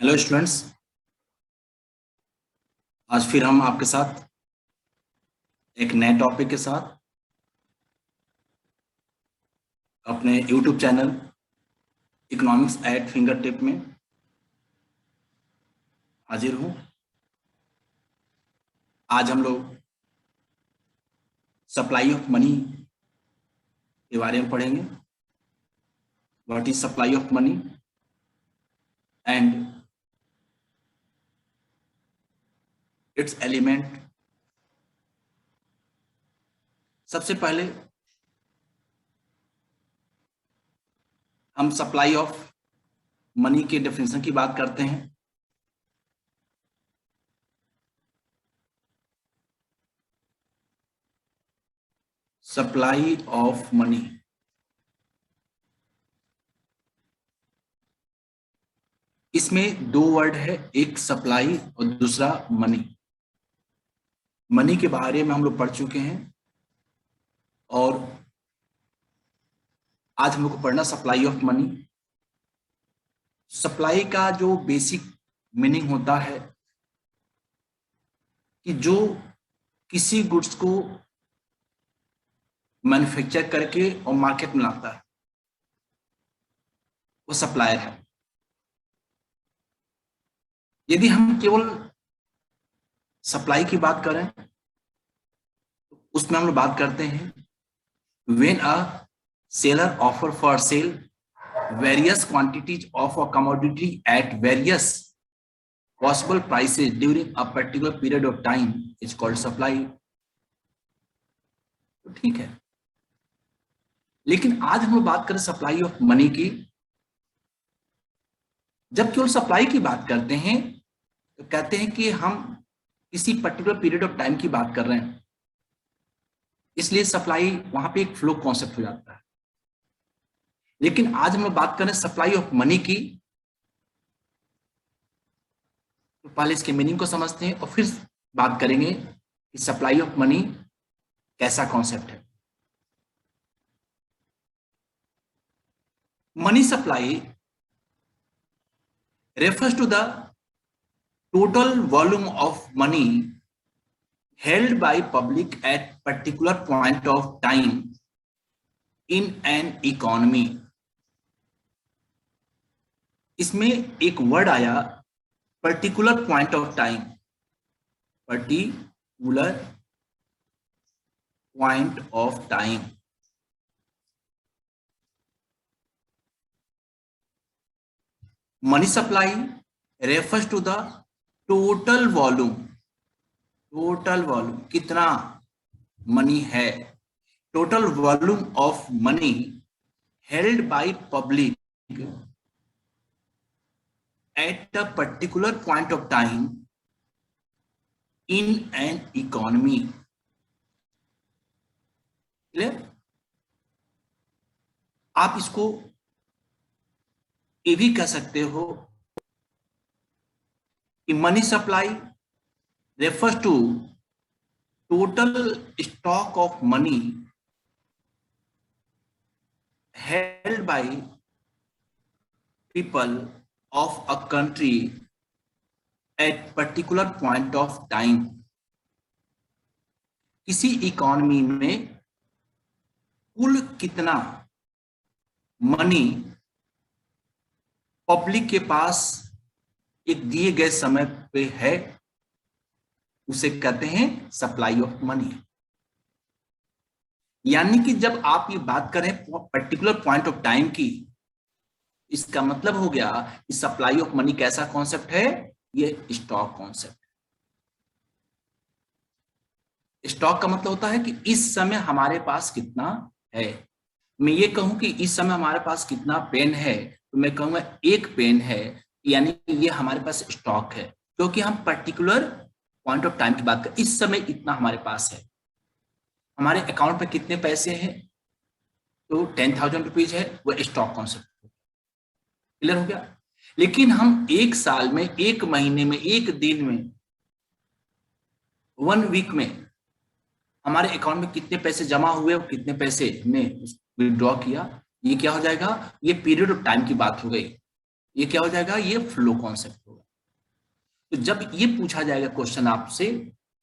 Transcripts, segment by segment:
Hello students. आज फिर हम आपके साथ एक नए टॉपिक के साथ अपने YouTube channel economics eight finger tip में हाजिर हूँ। आज हम लोग सप्लाई ऑफ मनी के बारे में पढ़ेंगे। What is supply of money and it's element. सबसे पहले हम सप्लाई ऑफ मनी के डेफिनेशन की बात करते हैं। सप्लाई ऑफ मनी इसमें दो वर्ड है, एक सप्लाई और दूसरा मनी। मनी के बारे में हम लोग पढ़ चुके हैं और आज हम लोग को पढ़ना सप्लाई ऑफ मनी। सप्लाई का जो बेसिक मीनिंग होता है कि जो किसी गुड्स को मैन्युफैक्चर करके और मार्केट में लाता है वो सप्लायर है। यदि हम केवल सप्लाई की बात करें तो उसमें हम लोग बात करते हैं when a seller offer for sale various quantities of a commodity at various possible prices during a particular period of time is called supply। तो ठीक है, लेकिन आज हम लोग बात करें सप्लाई ऑफ मनी की। जब केवल सप्लाई की बात करते हैं तो कहते हैं कि हम किसी पर्टिकुलर पीरियड ऑफ टाइम की बात कर रहे हैं, इसलिए सप्लाई वहां पे एक फ्लो कॉन्सेप्ट हो जाता है। लेकिन आज हम लोग बात करें सप्लाई ऑफ मनी की, तो पहले इसके मीनिंग को समझते हैं और फिर बात करेंगे कि सप्लाई ऑफ मनी कैसा कॉन्सेप्ट है। Money supply refers to the total volume of money held by public at particular point of time in an economy। इसमें एक वर्ड आया particular point of time. Particular point of time money supply refers to the total volume. Total volume कितना money है, total volume of money held by public at a particular point of time in an economy. आप इसको ये भी कह सकते हो कि money supply refers to total stock of money held by people of a country at particular point of time। किसी economy में कुल कितना मनी पब्लिक के पास एक दिए गए समय पे है, उसे कहते हैं सप्लाई ऑफ मनी। यानी कि जब आप ये बात करें पर्टिकुलर पॉइंट ऑफ टाइम की, इसका मतलब हो गया कि सप्लाई ऑफ मनी कैसा कॉन्सेप्ट है, ये स्टॉक कॉन्सेप्ट। स्टॉक का मतलब होता है कि इस समय हमारे पास कितना है। मैं ये कहूं कि इस समय हमारे पास कितना पेन है, तो मैं कहूंगा एक पेन है, यानी ये हमारे पास स्टॉक है, क्योंकि हम पर्टिकुलर पॉइंट ऑफ टाइम की बात करें। इस समय इतना हमारे पास है, हमारे अकाउंट में कितने पैसे हैं, तो 10,000 रुपीज है, वो स्टॉक कॉन्सेप्ट। क्लियर हो गया। लेकिन हम एक साल में, एक महीने में, एक दिन में, 1 वीक में हमारे अकाउंट में कितने पैसे जमा हुए और कितने पैसे हमने विड्रॉ किया, ये क्या हो जाएगा, ये पीरियड ऑफ टाइम की बात हो गई। ये क्या हो जाएगा, ये फ्लो कॉन्सेप्ट होगा। तो जब ये पूछा जाएगा क्वेश्चन आपसे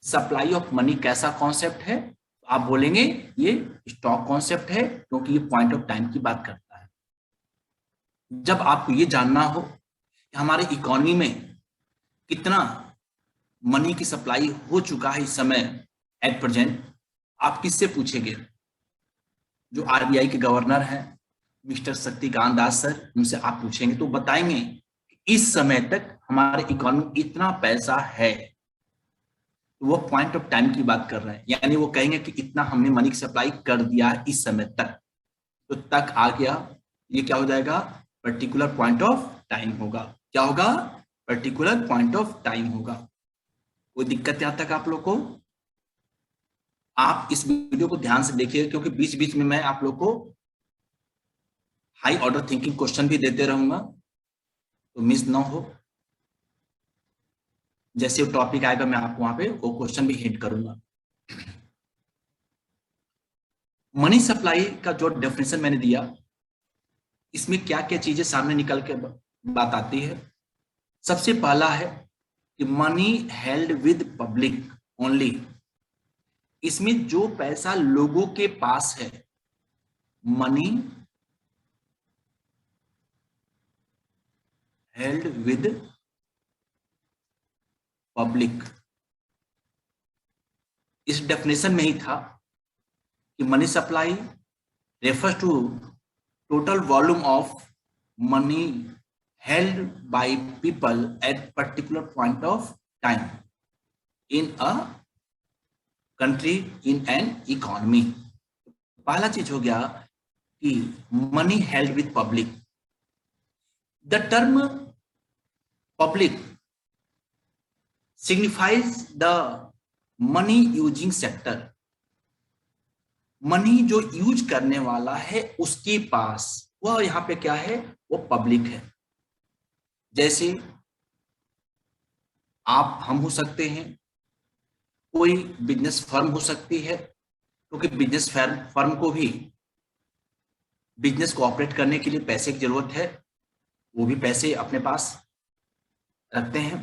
सप्लाई ऑफ मनी कैसा कॉन्सेप्ट है, तो आप बोलेंगे ये स्टॉक कॉन्सेप्ट है, क्योंकि ये पॉइंट ऑफ टाइम की बात करता है। जब आपको ये जानना हो कि हमारे इकोनॉमी में कितना मनी की सप्लाई हो चुका है इस समय एट प्रेजेंट, आप किससे पूछेंगे? जो आरबीआई के गवर्नर हैं मिस्टर शक्तिकांत दास सर, उनसे आप पूछेंगे तो बताएंगे कि इस समय तक हमारे इकोनॉमी में इतना पैसा है। तो वो पॉइंट ऑफ टाइम की बात कर रहे हैं, यानी वो कहेंगे कि इतना हमने मनी की सप्लाई कर दिया है इस समय तक। तो तक आ गया, ये क्या हो जाएगा, पर्टिकुलर पॉइंट ऑफ टाइम होगा। क्या होगा, पर्टिकुलर पॉइंट ऑफ टाइम होगा। कोई दिक्कत यहां तक आप लोग को? आप इस वीडियो को ध्यान से देखिए, क्योंकि बीच बीच में मैं आप लोग को हाई ऑर्डर थिंकिंग क्वेश्चन भी देते रहूंगा, तो मिस ना हो। जैसे टॉपिक आएगा मैं आपको वहां पे वो क्वेश्चन भी हिंट करूंगा। मनी सप्लाई का जो डेफिनेशन मैंने दिया, इसमें क्या क्या चीजें सामने निकल के बात आती है। सबसे पहला है कि money held with public only. इसमें जो पैसा लोगों के पास है, मनी हेल्ड विद पब्लिक, इस डेफिनेशन में ही था कि money supply refers to total volume of money held by people at particular point of time in a country in an economy। पहला चीज हो गया कि money held with public. The term public signifies the money using sector। Money जो use करने वाला है उसके पास, वह यहां पे क्या है, वो पब्लिक है। जैसे आप हम हो सकते हैं, कोई बिजनेस फर्म हो सकती है, क्योंकि बिजनेस फर्म को भी बिजनेस को ऑपरेट करने के लिए पैसे की जरूरत है, वो भी पैसे अपने पास रखते हैं।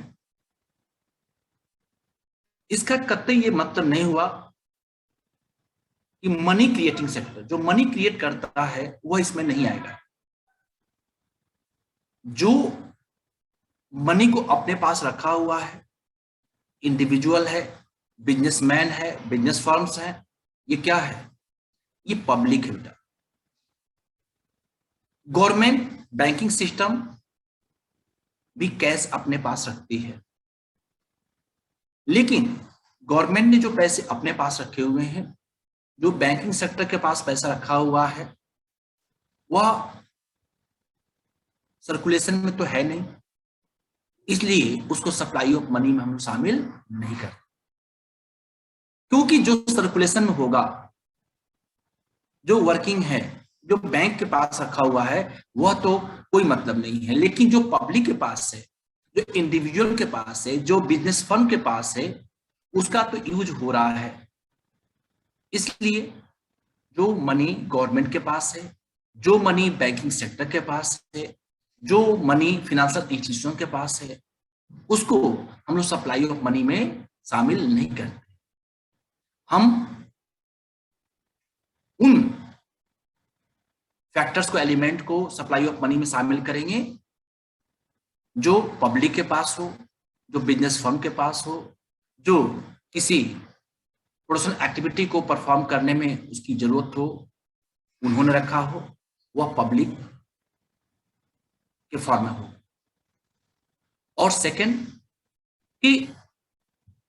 इसका कतई ये मतलब नहीं हुआ कि मनी क्रिएटिंग सेक्टर, जो मनी क्रिएट करता है वह इसमें नहीं आएगा। जो मनी को अपने पास रखा हुआ है, इंडिविजुअल है, बिजनेसमैन है, बिजनेस फर्म्स है, ये क्या है, ये पब्लिक है बेटा। गवर्नमेंट बैंकिंग सिस्टम भी कैश अपने पास रखती है, लेकिन गवर्नमेंट ने जो पैसे अपने पास रखे हुए हैं, जो बैंकिंग सेक्टर के पास पैसा रखा हुआ है, वह सर्कुलेशन में तो है नहीं, इसलिए उसको सप्लाई ऑफ मनी में हम शामिल नहीं करते। क्योंकि जो सर्कुलेशन में होगा, जो वर्किंग है, जो बैंक के पास रखा हुआ है, वह तो कोई मतलब नहीं है। लेकिन जो पब्लिक के पास है, जो इंडिविजुअल के पास है, जो बिजनेस फर्म के पास है, उसका तो यूज हो रहा है। इसलिए जो मनी गवर्नमेंट के पास है, जो मनी बैंकिंग सेक्टर के पास है, जो मनी फाइनेंशियल इंस्टीट्यूशन के पास है, उसको हम लोग सप्लाई ऑफ मनी में शामिल नहीं करते। हम उन फैक्टर्स को, एलिमेंट को सप्लाई ऑफ मनी में शामिल करेंगे जो पब्लिक के पास हो, जो बिजनेस फर्म के पास हो, जो किसी प्रोडक्शन एक्टिविटी को परफॉर्म करने में उसकी जरूरत हो, उन्होंने रखा हो, वह पब्लिक के फॉर्म में हो। और सेकंड कि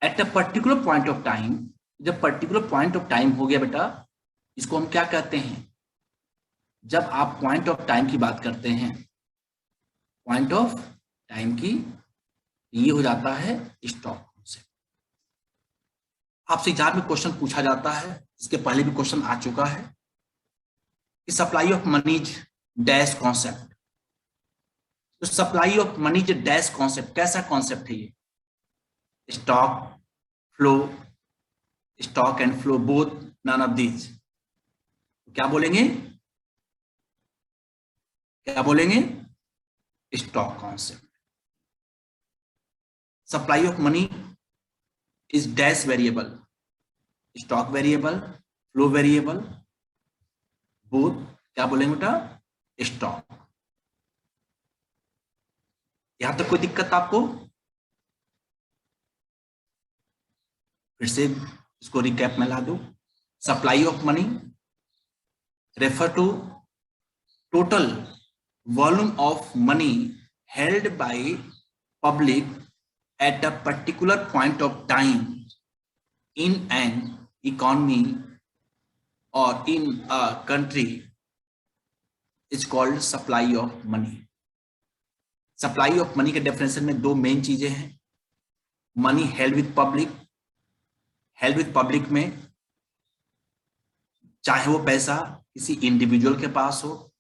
eight a particular point of time, जब पर्टिकुलर पॉइंट ऑफ टाइम हो गया बेटा, इसको हम क्या कहते हैं, जब आप पॉइंट ऑफ टाइम की बात करते हैं, पॉइंट ऑफ टाइम की, ये हो जाता है स्टॉक कॉन्सेप्ट। आपसे एग्जाम में क्वेश्चन पूछा जाता है, इसके पहले भी क्वेश्चन आ चुका है कि supply of monies dash concept. तो supply of monies dash concept कैसा कॉन्सेप्ट है? ये stock flow, stock and flow both, none of these. क्या बोलेंगे, क्या बोलेंगे? Stock concept. Supply of money is dash variable, stock variable, flow variable, both क्या बोलेंगे बेटा, स्टॉक। यहां तक कोई दिक्कत आपको? फिर से इसको रिकैप में ला दो। Supply of money refer to total volume of money held by public at a particular point of time in an economy or in a country is called supply of money। Supply of money के definition में दो main चीजें हैं। Money held with public, held with public में चाहे वो पैसा किसी इंडिविजुअल के पास हो,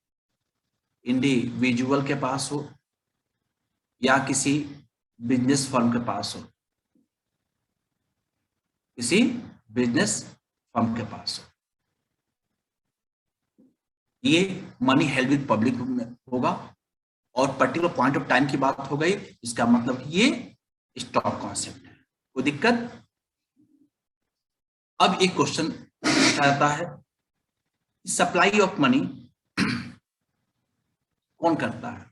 इंडिविजुअल के पास हो या किसी बिजनेस फर्म के पास हो, किसी बिजनेस फर्म के पास हो, ये मनी हेल्ड विथ पब्लिक में होगा। और पर्टिकुलर पॉइंट ऑफ टाइम की बात हो गई, इसका मतलब ये स्टॉक कॉन्सेप्ट है। कोई दिक्कत? अब एक क्वेश्चन पूछा जाता है, सप्लाई ऑफ मनी कौन करता है?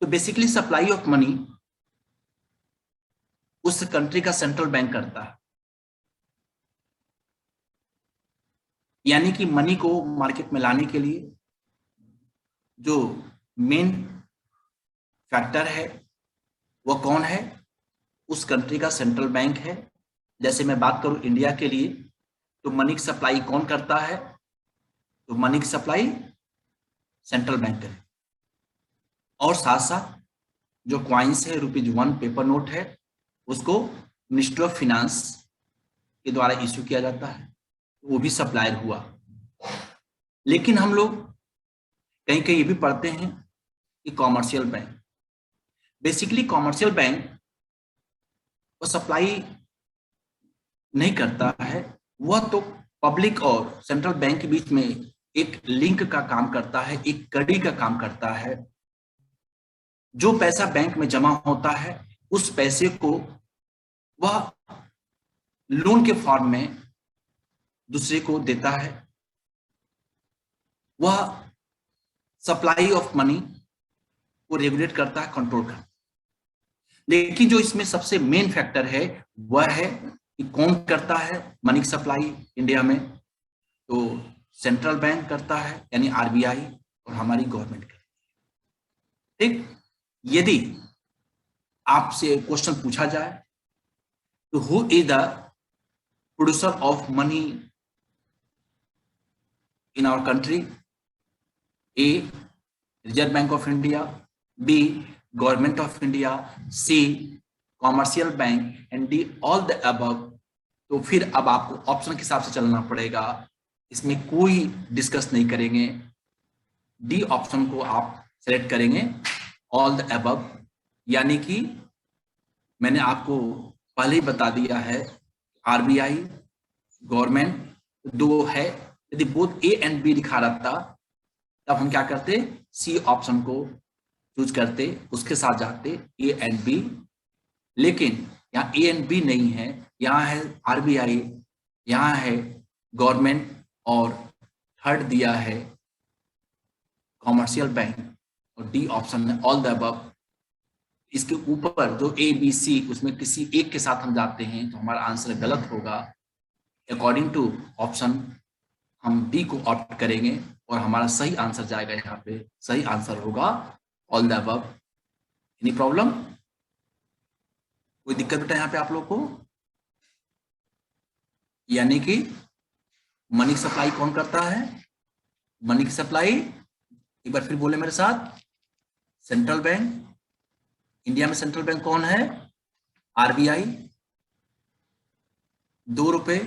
तो बेसिकली सप्लाई ऑफ मनी उस कंट्री का सेंट्रल बैंक करता है। यानी कि मनी को मार्केट में लाने के लिए जो मेन फैक्टर है वो कौन है? उस कंट्री का सेंट्रल बैंक है। जैसे मैं बात करूं इंडिया के लिए, तो मनी की सप्लाई कौन करता है? तो मनी की सप्लाई सेंट्रल बैंक करे। और साथ साथ जो क्वाइंस है, ₹1 पेपर नोट है, उसको मिनिस्ट्री ऑफ फिनांस के द्वारा इश्यू किया जाता है, वो भी सप्लायर हुआ। लेकिन हम लोग कहीं कहीं ये भी पढ़ते हैं कि commercial bank, basically commercial bank वो सप्लाई नहीं करता है, वह तो पब्लिक और सेंट्रल बैंक के बीच में एक लिंक का काम करता है, एक कड़ी का काम करता है। जो पैसा बैंक में जमा होता है उस पैसे को वह लोन के फॉर्म में दूसरे को देता है, वह सप्लाई ऑफ मनी को रेगुलेट करता है, कंट्रोल करता है। लेकिन जो इसमें सबसे मेन फैक्टर है वह है कि कौन करता है मनी की सप्लाई इंडिया में? तो सेंट्रल बैंक करता है, यानी आरबीआई, और हमारी गवर्नमेंट करती है। ठीक, यदि आपसे क्वेश्चन पूछा जाए तो who is the producer of money in our country? A, Reserve Bank of India, B, government of India, C, commercial bank, and D, all the above. तो फिर अब आपको ऑप्शन के हिसाब से चलना पड़ेगा, इसमें कोई डिस्कस नहीं करेंगे। डी ऑप्शन को आप सेलेक्ट करेंगे, ऑल द अबव। यानी कि मैंने आपको पहले ही बता दिया है, आरबीआई, गवर्नमेंट दो है। यदि बोथ ए एंड बी दिखा रहता तब हम क्या करते? सी ऑप्शन को चूज करते, उसके साथ जाते ए एंड बी। लेकिन यहाँ ए एंड बी नहीं है, यहाँ है आरबीआई, यहाँ है गवर्नमेंट, और थर्ड दिया है कॉमर्शियल बैंक, और डी ऑप्शन में ऑल द अबव। इसके ऊपर जो ए बी सी, उसमें किसी एक के साथ हम जाते हैं तो हमारा आंसर गलत होगा। अकॉर्डिंग टू ऑप्शन हम डी को ऑप्ट करेंगे और हमारा सही आंसर जाएगा, यहाँ पे सही आंसर होगा all the above. Any problem? कोई दिक्कत बेटा यहाँ पे आप लोग को? यानी कि मनी सप्लाई कौन करता है? मनी की सप्लाई, एक बार फिर बोले मेरे साथ, सेंट्रल बैंक। इंडिया में सेंट्रल बैंक कौन है? आरबीआई। ₹2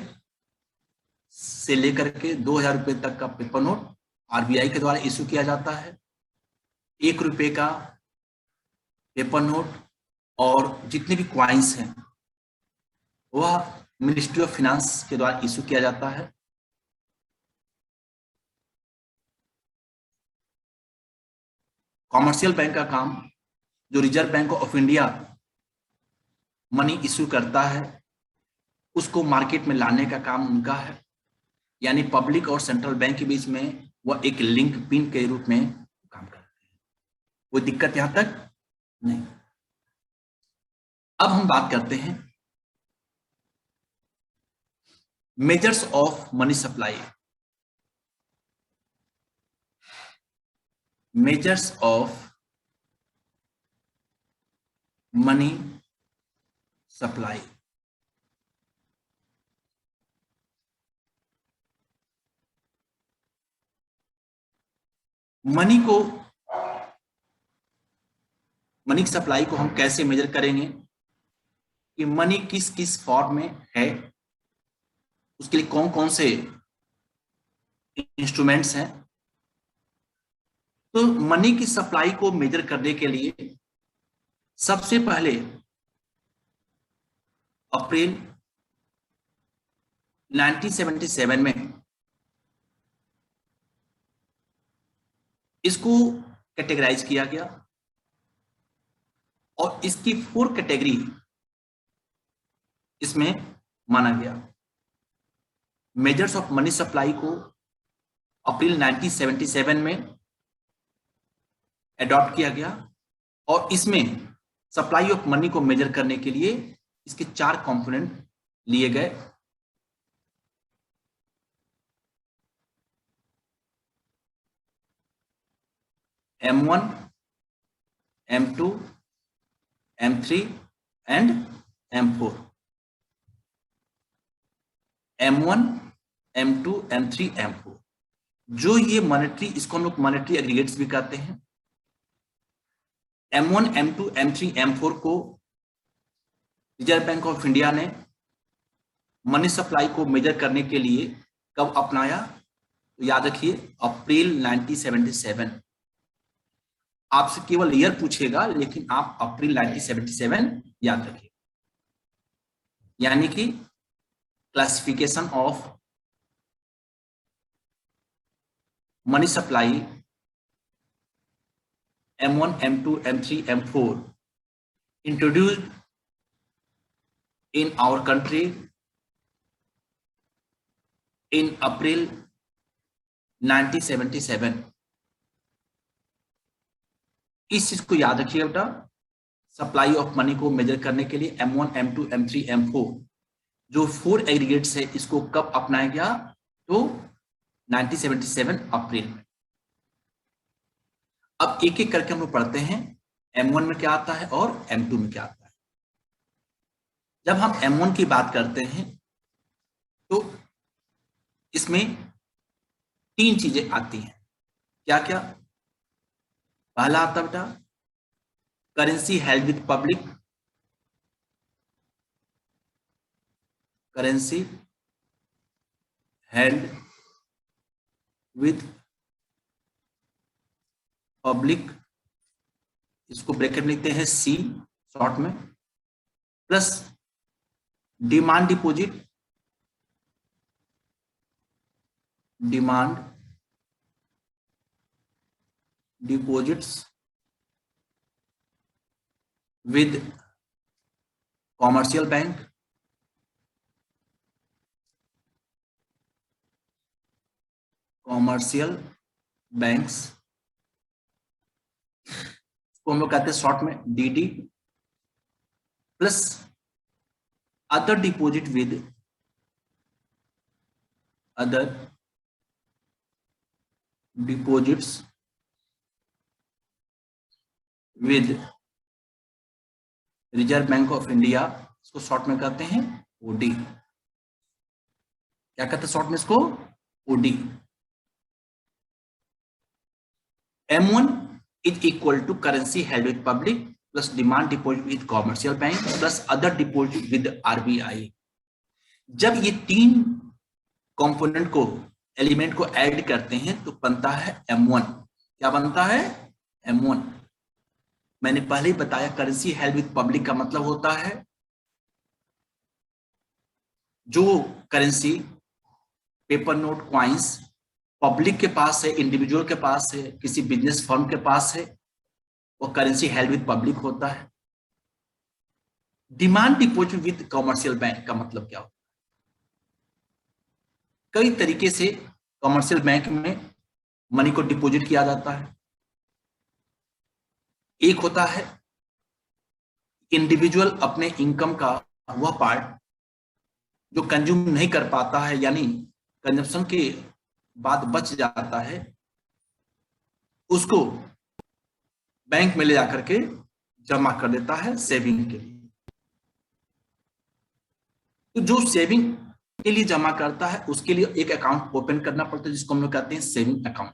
से लेकर के 2000 रुपए तक का पेपर नोट आरबीआई के द्वारा इश्यू किया जाता है। ₹1 का पेपर नोट और जितने भी क्वाइंस हैं वह मिनिस्ट्री ऑफ फाइनेंस के द्वारा इश्यू किया जाता है। कॉमर्शियल बैंक का काम, जो reserve Bank of India money issue करता है उसको मार्केट में लाने का काम उनका है, यानी पब्लिक और सेंट्रल बैंक के बीच में वह एक लिंक पिन के रूप में काम करते हैं। कोई दिक्कत यहां तक नहीं। अब हम बात करते हैं measures of money supply. Measures of money supply. Money को, मनी की सप्लाई को हम कैसे मेजर करेंगे कि मनी किस किस फॉर्म में है, उसके लिए कौन कौन से इंस्ट्रूमेंट्स हैं। तो मनी की सप्लाई को मेजर करने के लिए सबसे पहले अप्रैल 1977 में इसको कैटेगराइज किया गया और इसकी 4 कैटेगरी इसमें माना गया। मेजर्स ऑफ मनी सप्लाई को अप्रैल 1977 में अडॉप्ट किया गया और इसमें सप्लाई ऑफ मनी को मेजर करने के लिए इसके 4 कंपोनेंट लिए गए। M1, M2, M3 and M4। M1, M2, M3, M4 जो ये मॉनेटरी, इसको हम लोग मॉनेटरी एग्रीगेट्स भी कहते हैं। M1, M2, M3, M4 को रिजर्व बैंक ऑफ इंडिया ने मनी सप्लाई को मेजर करने के लिए कब अपनाया, तो याद रखिए अप्रैल 1977। आपसे केवल ईयर पूछेगा लेकिन आप अप्रैल 1977 याद रखिए। यानी कि classification of money supply M1, M2, M3, M4 introduced in our country in April 1977। इस चीज को याद रखिए बेटा, सप्लाई ऑफ मनी को मेजर करने के लिए M1, M2, M3, M4 जो 4 एग्रीगेट्स है, इसको कब अपनाया गया, तो 1977 अप्रैल में। अब एक एक करके हम लोग पढ़ते हैं M1 में क्या आता है और M2 में क्या आता है। जब हम M1 की बात करते हैं तो इसमें 3 चीजें आती हैं। क्या क्या? पहला आता बेटा currency held with public, currency held with public, इसको ब्रैकेट में लिखते हैं C शॉर्ट में, plus demand deposit, demand deposits with commercial bank, commercial banks को हम लोग कहते हैं शॉर्ट में DD, plus other deposit with other deposits with reserve Bank of India, इसको शॉर्ट में कहते हैं OD। क्या कहते हैं शॉर्ट में इसको? OD। M1 is equal to currency held with public plus demand deposit with commercial bank plus other deposit with RBI। जब ये 3 कंपोनेंट को, एलिमेंट को ऐड करते हैं तो बनता है M1। क्या बनता है? M1। मैंने पहले ही बताया करेंसी हेल्ड विथ पब्लिक का मतलब होता है जो currency, paper note, coins public के पास है, इंडिविजुअल के पास है, किसी बिजनेस फर्म के पास है, वो करेंसी हेल्ड विद पब्लिक होता है। Demand deposit with commercial bank का मतलब क्या होता है? कई तरीके से कमर्शियल बैंक में मनी को डिपॉजिट किया जाता है। एक होता है इंडिविजुअल अपने इनकम का वह पार्ट जो कंज्यूम नहीं कर पाता है, यानी कंजप्शन के बाद बच जाता है, उसको बैंक में ले जाकर के जमा कर देता है सेविंग के लिए। तो जो सेविंग के लिए जमा करता है उसके लिए एक अकाउंट ओपन करना पड़ता है जिसको हम लोग कहते हैं सेविंग अकाउंट।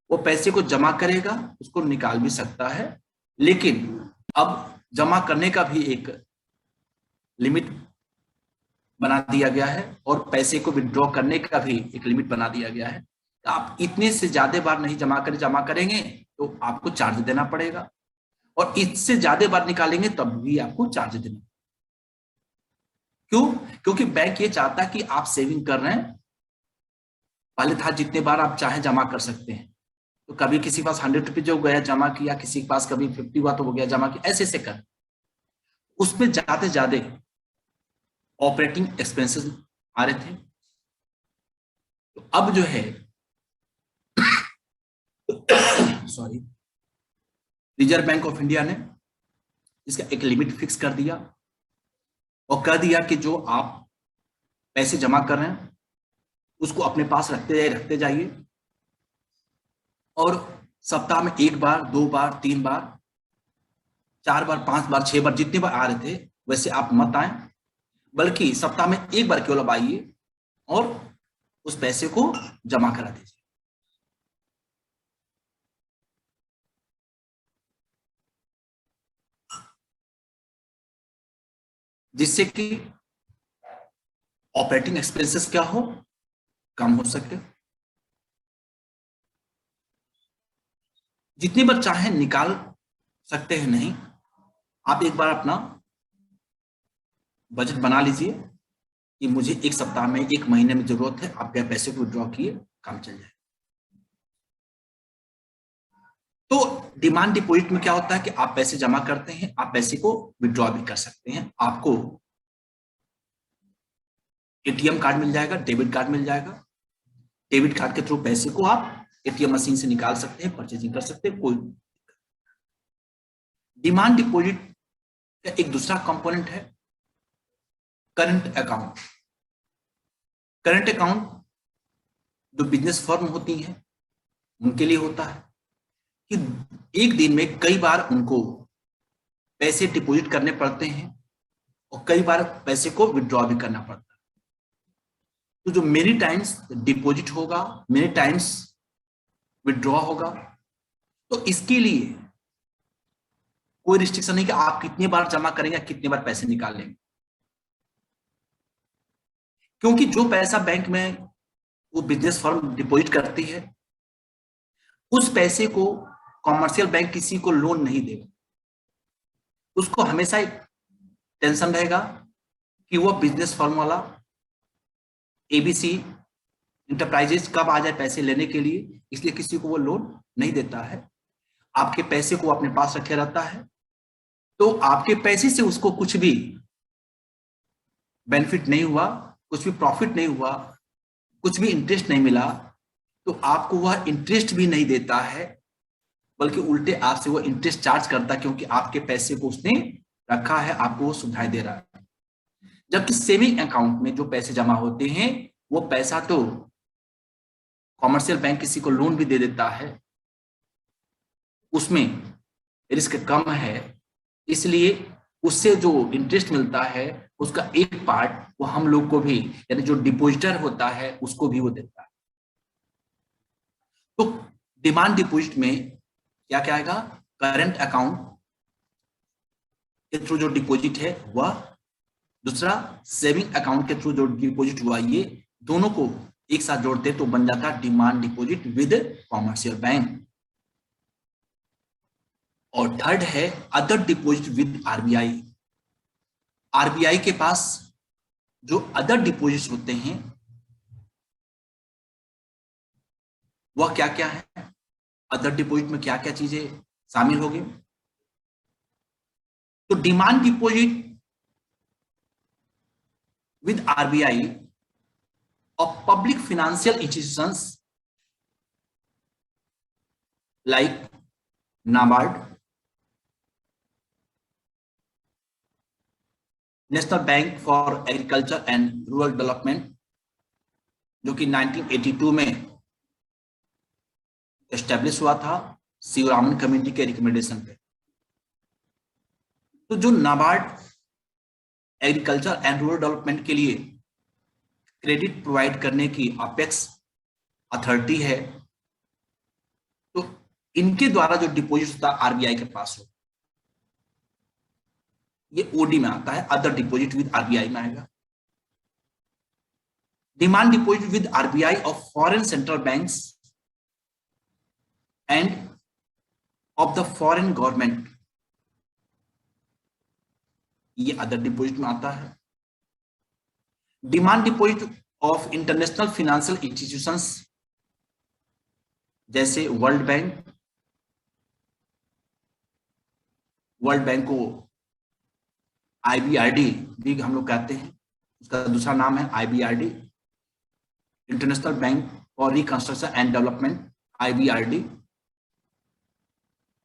वो पैसे को जमा करेगा, उसको निकाल भी सकता है, लेकिन अब जमा करने का भी एक लिमिट बना दिया गया है और पैसे को विड्रॉ करने का भी एक लिमिट बना दिया गया है। आप इतने से ज्यादा बार नहीं जमा करेंगे तो आपको चार्ज देना पड़ेगा, और इससे ज्यादा बार निकालेंगे तब भी आपको चार्ज देना। क्यों? क्योंकि बैंक ये चाहता है कि आप सेविंग कर रहे हैं, पहले था जितने बार आप चाहे जमा कर सकते हैं। तो कभी किसी के पास 100 रुपीज हो गया जमा किया, किसी के पास कभी 50 हुआ तो हो गया जमा किया, ऐसे ऐसे कर उसमें ज्यादा ज्यादा ऑपरेटिंग एक्सपेंसेस आ रहे थे। तो अब जो है sorry, reserve Bank of India ने इसका एक लिमिट फिक्स कर दिया और कह दिया कि जो आप पैसे जमा कर रहे हैं उसको अपने पास रखते जाइए, और सप्ताह में 1 बार 2 बार 3 बार 4 बार 5 बार 6 बार जितने बार आ रहे थे वैसे आप मत आए, बल्कि सप्ताह में 1 बार केवल आप आइए और उस पैसे को जमा करा दीजिए। जिससे कि ऑपरेटिंग एक्सपेंसेस क्या हो, कम हो सके। जितनी बार चाहे निकाल सकते हैं, नहीं, आप एक बार अपना बजट बना लीजिए कि मुझे 1 सप्ताह में 1 महीने में जरूरत है, आप क्या पैसे को विड्रॉ किए, काम चल जाए। तो डिमांड डिपॉजिट में क्या होता है कि आप पैसे जमा करते हैं, आप पैसे को विड्रॉ भी कर सकते हैं। आपको एटीएम कार्ड मिल जाएगा, डेबिट कार्ड मिल जाएगा, डेबिट कार्ड के थ्रू पैसे को आप एटीएम मशीन से निकाल सकते हैं, परचेजिंग कर सकते हैं। कोई डिमांड डिपॉजिट का एक दूसरा कंपोनेंट है करंट अकाउंट। करंट अकाउंट जो बिजनेस फर्म होती हैं उनके लिए होता है कि एक दिन में कई बार उनको पैसे डिपॉजिट करने पड़ते हैं और कई बार पैसे को विड्रॉ भी करना पड़ता है। तो जो मेनी टाइम्स डिपॉजिट होगा, मेनी टाइम्स विड्रॉ होगा, तो इसके लिए कोई रिस्ट्रिक्शन नहीं कि आप कितनी बार जमा करेंगे, कितनी बार पैसे निकाल लेंगे, क्योंकि जो पैसा बैंक में वो बिजनेस फर्म डिपॉजिट करती है उस पैसे को कॉमर्शियल बैंक किसी को लोन नहीं देगा। उसको हमेशा एक टेंशन रहेगा कि वो बिजनेस फर्म वाला एबीसी इंटरप्राइजेज कब आ जाए पैसे लेने के लिए, इसलिए किसी को वो लोन नहीं देता है। आपके पैसे को अपने पास रखे रहता है, तो आपके पैसे से उसको कुछ भी बेनिफिट नहीं हुआ, कुछ भी प्रॉफिट नहीं हुआ, कुछ भी इंटरेस्ट नहीं मिला, तो आपको वह इंटरेस्ट भी नहीं देता है, बल्कि उल्टे आपसे वो इंटरेस्ट चार्ज करता है, क्योंकि आपके पैसे को उसने रखा है, आपको वो सुविधाएं दे रहा है। जबकि सेविंग अकाउंट में जो पैसे जमा होते हैं वो पैसा तो कॉमर्शियल बैंक किसी को लोन भी दे देता है, उसमें रिस्क कम है, इसलिए उससे जो इंटरेस्ट मिलता है उसका एक पार्ट वो हम लोग को भी, यानी जो डिपॉजिटर होता है उसको भी वो देता है। तो डिमांड डिपॉजिट में क्या क्या आएगा? करंट अकाउंट के थ्रू जो डिपॉजिट है वह, दूसरा सेविंग अकाउंट के थ्रू जो डिपॉजिट हुआ, ये दोनों को एक साथ जोड़ते तो बन जाता demand deposit with commercial bank. और थर्ड है other deposit with RBI. RBI के पास जो अदर डिपॉजिट होते हैं वह क्या क्या है? अदर डिपॉजिट में क्या क्या चीजें शामिल हो गए। तो demand deposit with RBI of public financial institutions like NABARD, national bank for agriculture and rural development, जो कि 1982 में एस्टेब्लिश हुआ था शिवरामन कमेटी के रिकमेंडेशन पे। तो जो NABARD agriculture and rural development के लिए क्रेडिट प्रोवाइड करने की अपेक्स अथॉरिटी है, तो इनके द्वारा जो डिपॉजिट होता है आरबीआई के पास हो, ये ओडी में आता है, अदर डिपॉजिट विद आरबीआई में आएगा। Demand deposit with RBI of foreign central banks and of the foreign government, ये अदर डिपॉजिट में आता है। Demand deposit of international financial institutions जैसे वर्ल्ड बैंक को आईबीआरडी भी हम लोग कहते हैं, उसका दूसरा नाम है IBRD, international bank for reconstruction and development IBRD,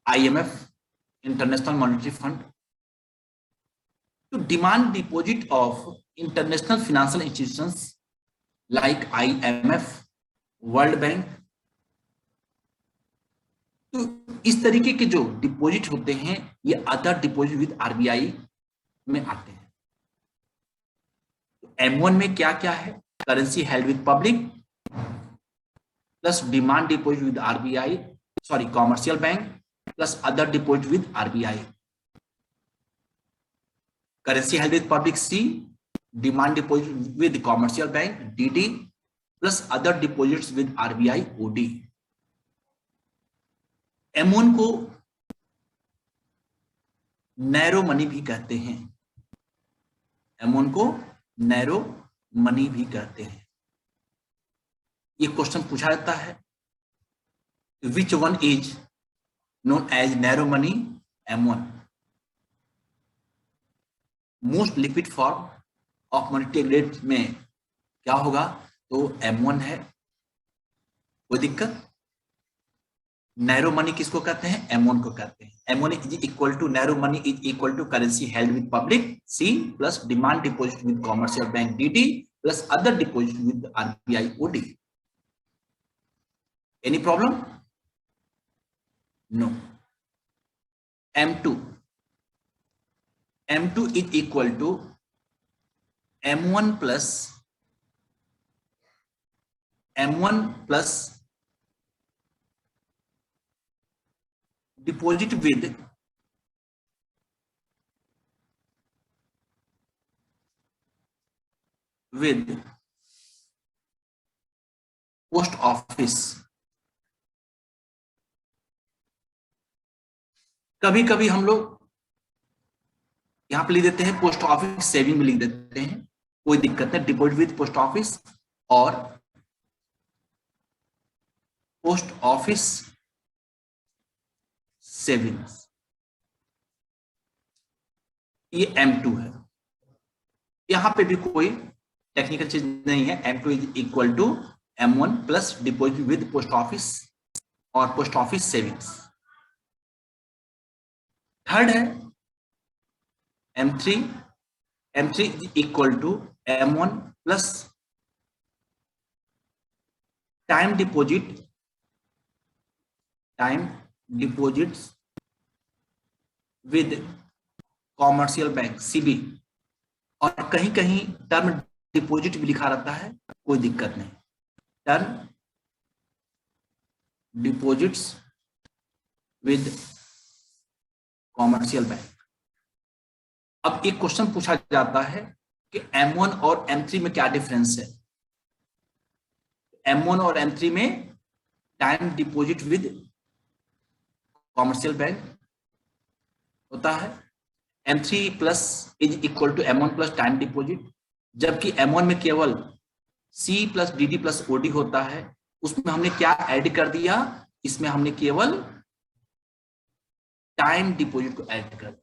IMF international monetary fund. तो demand deposit of international financial institutions like IMF, World Bank, तो इस तरीके के जो डिपॉजिट होते हैं ये अदर डिपॉजिट विद आरबीआई में आते हैं। तो M1 में क्या क्या है? Currency held with public plus demand deposit with RBI, sorry commercial bank plus other deposit with RBI. Currency held with public C, demand deposit with commercial bank DD plus other deposits with RBI OD। M1 को narrow money भी कहते हैं, M1 को narrow money भी कहते हैं। ये question पूछा जाता है, which one is known as narrow money? M1 most liquid form of monetary rate में क्या होगा? तो M1 है। कोई दिक्कत? नैरो मनी किसको कहते हैं? M1 को कहते हैं। M1 is equal to narrow money is equal to currency held with public C plus demand deposit with commercial bank DD plus other deposit with RBI OD। Any problem? No. M2 is equal to M1 plus deposit with post office. कभी कभी हम लोग यहां पे लिख देते हैं post office saving में लिख देते हैं, कोई दिक्कत नहीं। डिपॉजिट विद पोस्ट ऑफिस और पोस्ट ऑफिस सेविंग्स, ये M2 है। यहां पे भी कोई टेक्निकल चीज नहीं है। M2 is equal to M1 plus deposit with post office और पोस्ट ऑफिस सेविंग्स। थर्ड है M3 is equal to M1 plus time deposits with commercial bank CB, और कहीं कहीं टर्म डिपॉजिट भी लिखा रहता है, कोई दिक्कत नहीं। Term deposits with commercial bank. अब एक क्वेश्चन पूछा जाता है कि M1 और M3 में क्या डिफरेंस है? M1 और M3 में time deposit with commercial bank होता है, M3 plus is equal to M1 plus time deposit, जबकि M1 में केवल C plus DD plus OD होता है। उसमें हमने क्या ऐड कर दिया? इसमें हमने केवल टाइम डिपॉजिट को ऐड कर दिया,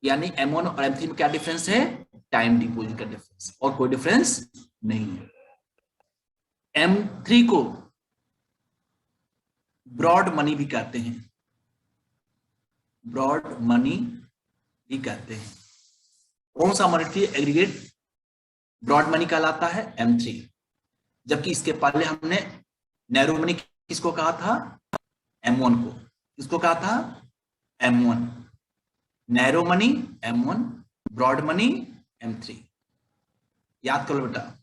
यानी M1 और M3 में क्या डिफरेंस है? टाइम डिपॉजिट का डिफरेंस, और कोई डिफरेंस नहीं है। M3 को ब्रॉड मनी भी कहते हैं, ब्रॉड मनी भी कहते हैं। कौन सा मॉनेटरी एग्रीगेट ब्रॉड मनी कहलाता है? M3। जबकि इसके पहले हमने नैरो मनी किसको कहा था? M1 को। किसको कहा था? M1। Narrow money M1, broad money M3। याद करो बेटा,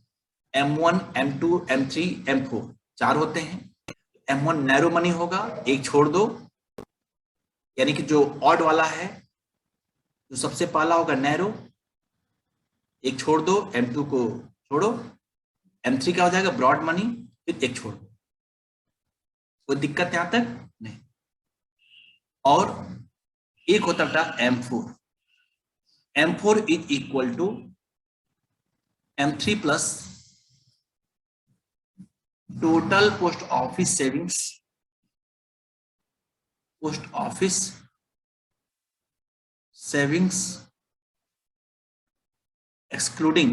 M1, M2, M3, M4 चार होते हैं। M1 नैरो मनी होगा, एक छोड़ दो, यानी कि जो ऑड वाला है, जो सबसे पहला होगा नैरो, एक छोड़ दो, M2 को छोड़ो, M3 क्या हो जाएगा? ब्रॉड मनी, फिर एक छोड़ दो। कोई दिक्कत यहां तक नहीं। और एक होता था M4। M4 is equal to M3 plus total post office savings, post office savings excluding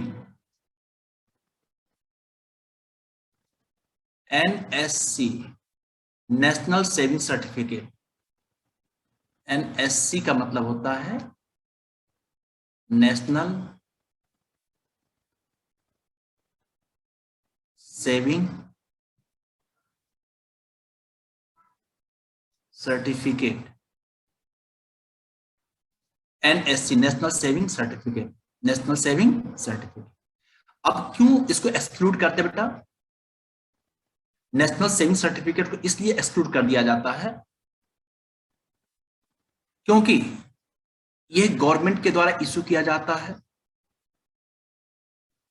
NSC, national saving certificate. NSC का मतलब होता है national saving certificate. NSC, national saving certificate, national saving certificate. अब क्यों इसको एक्सक्लूड करते बेटा? National saving certificate को इसलिए एक्सक्लूड कर दिया जाता है क्योंकि यह गवर्नमेंट के द्वारा इशू किया जाता है,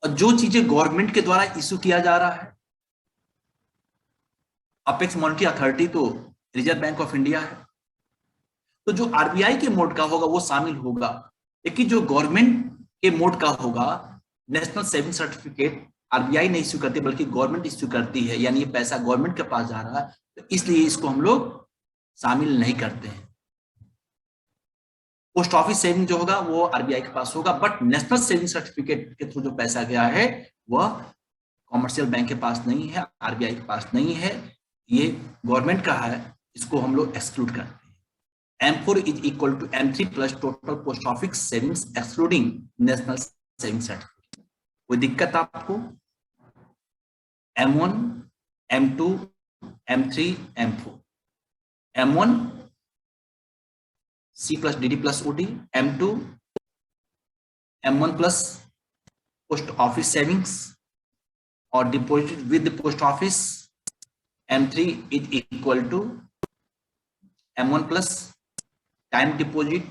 और जो चीजें गवर्नमेंट के द्वारा इशू किया जा रहा है, अपेक्स मॉनेटरी अथॉरिटी तो रिजर्व बैंक ऑफ इंडिया है, तो जो RBI के मोड का होगा वो शामिल होगा। लेकिन जो गवर्नमेंट के मोड का होगा, नेशनल सेविंग सर्टिफिकेट RBI नहीं इश्यू करती बल्कि गवर्नमेंट इश्यू करती है, यानी ये पैसा गवर्नमेंट के पास जा रहा है, तो इसलिए इसको हम लोग शामिल नहीं करते हैं। पोस्ट ऑफिस सेविंग जो होगा वो RBI के पास होगा, बट नेशनल सेविंग सर्टिफिकेट के थ्रू जो पैसा गया है वह कॉमर्शियल बैंक के पास नहीं है, RBI के पास नहीं है, ये गवर्नमेंट का है, इसको हम लोग एक्सक्लूड करते हैं। M4 is equal to M3 plus total post office savings excluding national saving certificate. कोई दिक्कत आपको? M1, M2, M3, M4। M1 C plus DD plus OD, M2 M1 plus post office savings और deposit with post office, M3 is equal to M1 plus time deposit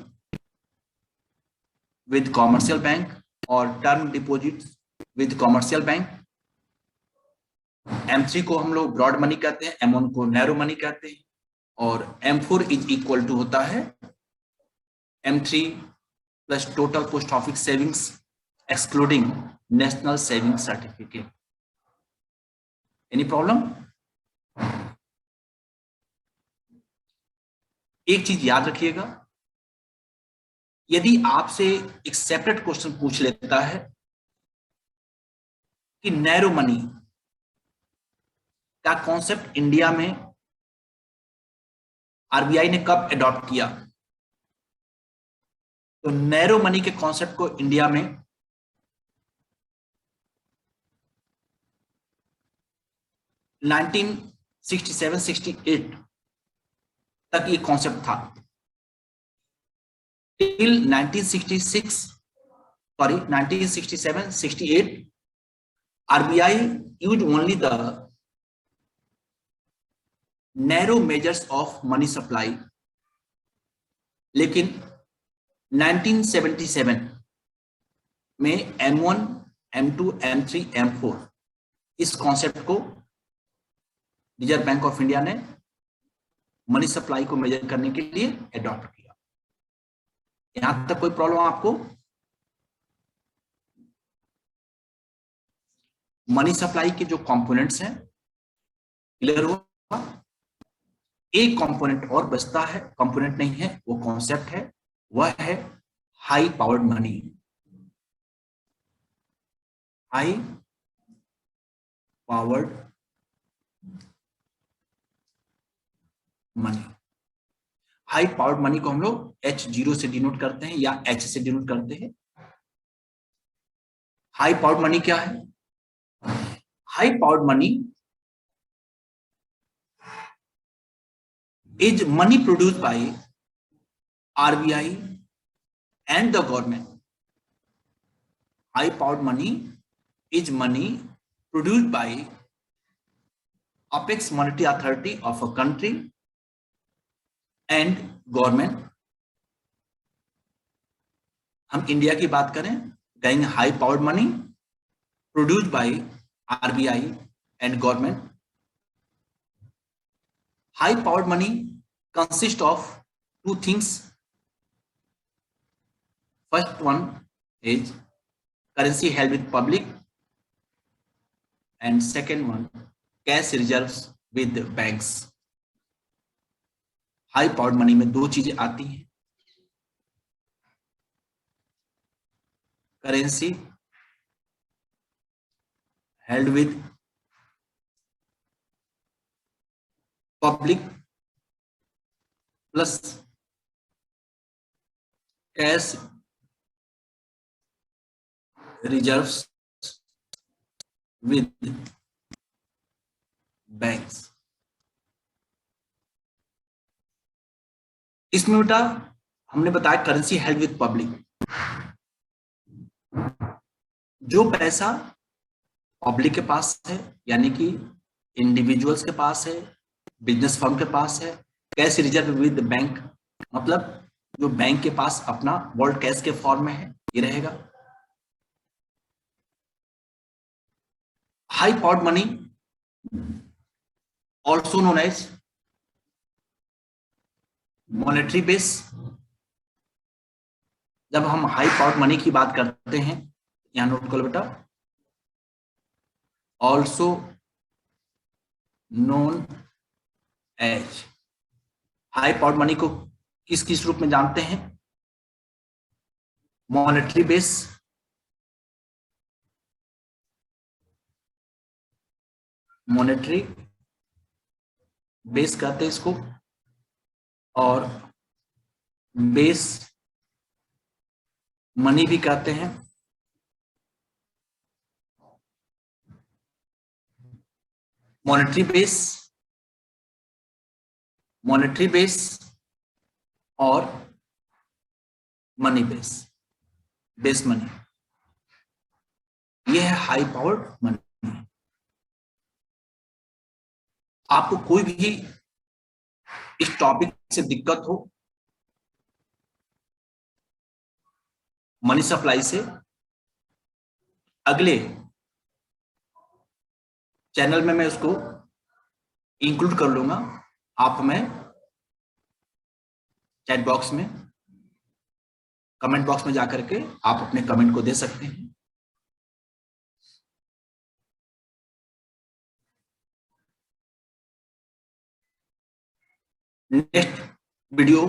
with commercial bank और term deposit with commercial bank. M3 को हम लोग broad money कहते हैं, M1 को narrow money कहते हैं, और M4 इज इक्वल टू होता है M3 plus total post office savings excluding national saving certificate. Any problem? एक चीज याद रखिएगा, यदि आपसे एक सेपरेट क्वेश्चन पूछ लेता है कि नैरो मनी का कॉन्सेप्ट इंडिया में RBI ने कब अडॉप्ट किया, तो नैरो मनी के कॉन्सेप्ट को इंडिया में 1967-68 तक ये कॉन्सेप्ट था। Till 1967-68 RBI used only the narrow measures of money supply, लेकिन 1977 में M1, M2, M3, M4 इस कॉन्सेप्ट को रिजर्व बैंक ऑफ इंडिया ने मनी सप्लाई को मेजर करने के लिए अडॉप्ट किया। यहां तक कोई प्रॉब्लम आपको? मनी सप्लाई के जो कंपोनेंट्स हैं क्लियर हुआ? एक कंपोनेंट और बचता है, कंपोनेंट नहीं है, वो कॉन्सेप्ट है, वह है high powered money. High powered money. High powered money को हम लोग H0 से डिनोट करते हैं या H से डिनोट करते हैं। हाई पावर्ड मनी क्या है? High powered money is money produced by RBI and the government. High powered money is money produced by apex monetary authority of a country and government. हम India की बात करें, कहेंगे high powered money produced by RBI and government. High powered money consist of two things. First one is currency held with public and second one cash reserves with banks. High powered money में दो चीजें आती हैं, currency held with public plus cash reserves with banks. इसमें बेटा हमने बताया currency held with public, जो पैसा पब्लिक के पास है यानी कि इंडिविजुअल्स के पास है, बिजनेस फर्म के पास है। कैश रिजर्व विद बैंक मतलब जो बैंक के पास अपना वर्ल्ड कैश के फॉर्म में है, ये रहेगा। High powered money also known as monetary base. जब हम हाई पावर्ड मनी की बात करते हैं, यहां नोट करो बेटा, also known as. High powered money को किस किस रूप में जानते हैं? मॉनेटरी बेस, मॉनेटरी बेस कहते हैं इसको, और बेस मनी भी कहते हैं। मॉनेटरी बेस और मनी बेस, बेस मनी, ये है हाई पावर्ड मनी। आपको कोई भी इस टॉपिक से दिक्कत हो मनी सप्लाई से, अगले चैनल में मैं उसको इंक्लूड कर लूंगा। आप हमें चैट बॉक्स में, कमेंट बॉक्स में जाकर के आप अपने कमेंट को दे सकते हैं। नेक्स्ट वीडियो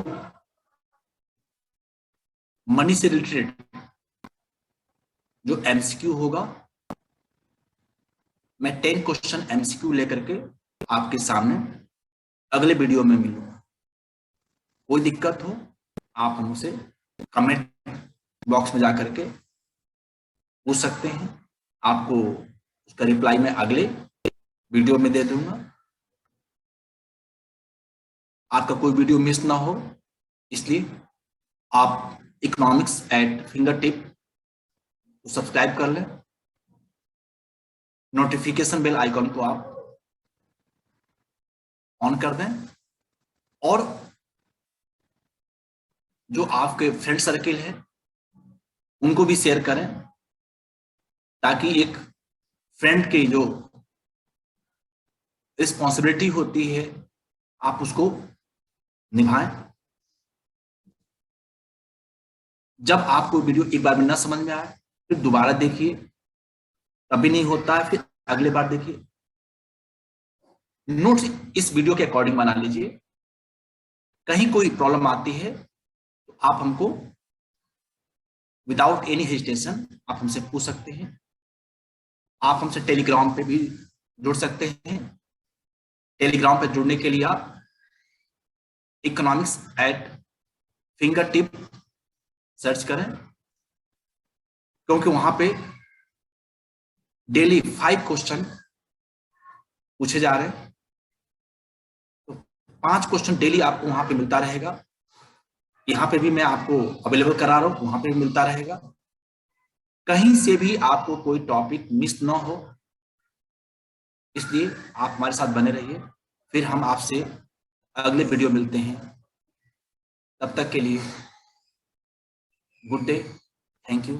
मनी से रिलेटेड जो एमसीक्यू होगा, मैं 10 क्वेश्चन एमसीक्यू लेकर के आपके सामने अगले वीडियो में मिलूंगा। कोई दिक्कत हो आप हमसे कमेंट बॉक्स में जाकर के पूछ सकते हैं, आपको उसका रिप्लाई मैं अगले वीडियो में दे दूंगा। आपका कोई वीडियो मिस ना हो, इसलिए आप economics eight finger tip subscribe कर लें। नोटिफिकेशन बेल आइकॉन को आप ऑन कर दें और जो आपके फ्रेंड सर्किल है उनको भी शेयर करें, ताकि एक फ्रेंड की जो रिस्पॉन्सिबिलिटी होती है आप उसको निभाएं। जब आपको वीडियो एक बार में ना समझ में आए फिर दोबारा देखिए, कभी नहीं होता है फिर अगले बार देखिए। नोट्स इस वीडियो के अकॉर्डिंग बना लीजिए। कहीं कोई प्रॉब्लम आती है तो आप हमको विदाउट एनी हेजिटेशन आप हमसे पूछ सकते हैं। आप हमसे टेलीग्राम पे भी जुड़ सकते हैं। टेलीग्राम पे जुड़ने के लिए आप economics eight finger tip search करें, क्योंकि वहां पे डेली 5 क्वेश्चन पूछे जा रहे हैं। तो 5 क्वेश्चन डेली आपको वहां पे मिलता रहेगा। यहाँ पे भी मैं आपको अवेलेबल करा रहा हूँ, वहां पे भी मिलता रहेगा। कहीं से भी आपको कोई टॉपिक मिस ना हो, इसलिए आप हमारे साथ बने रहिए। फिर हम आपसे अगले वीडियो मिलते हैं। तब तक के लिए गुड डे, थैंक यू।